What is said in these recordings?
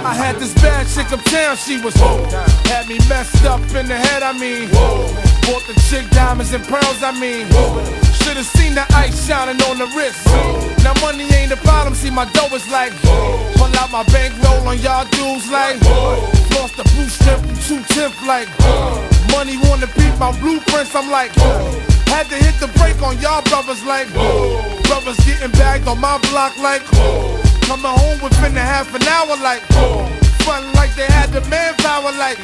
I had this bad chick uptown, she was had me messed up in the head, I mean. Bought the chick diamonds and pearls, I mean. Should've seen the ice shining on the wrist. Now money ain't a problem, see my dough is like pull out my bankroll on y'all dudes like lost the blue strip from 2/10 like money wanna beat my blueprints, I'm like had to hit the brake on y'all brothers like brothers getting bagged on my block like coming home within a half an hour like frontin' like they had the manpower like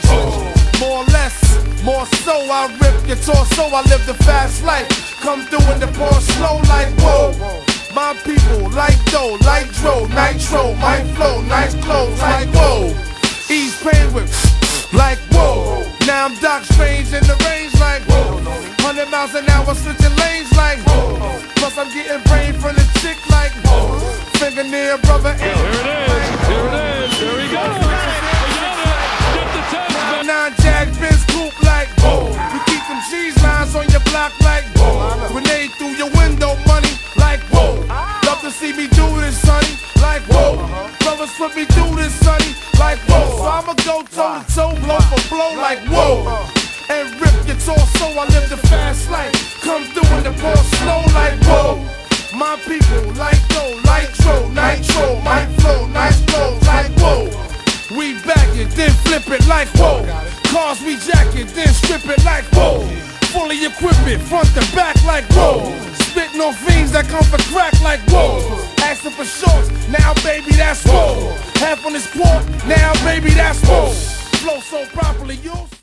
more or less, more so I rip your torso, I live the fast life. Come through in the pour slow like whoa. My people like dough, like dro, nitro, my flow, nice clothes like whoa. Ease pain with like whoa. Now I'm Doc Strange in the range like whoa. 100 miles an hour switching lanes like whoa. Plus I'm getting brain from the chick like whoa. Fingernail brother. Here it is, here it is, here we go. Get the test. 9 Jag Benz coupe like whoa. You keep them cheese lines on your block like whoa. Grenade through your window, money like whoa. Love to see me do this, sonny, like whoa. Brothers put me through this, sonny, like whoa. So I'ma go toe to toe, blow for blow like whoa. And rip your torso, I live the fast life. Come through in the pour slow like whoa. My people like dough, like dro, nitro, my flow, nice clothes like whoa. We back it, then flip it like whoa. Cars we jack it, then strip it like whoa. Fully equip it, front to back like whoa. Spitting on fiends that come for crack like whoa. Asking for shorts, now baby that's whoa. Half on this quart, now baby that's whoa. Flow so properly used.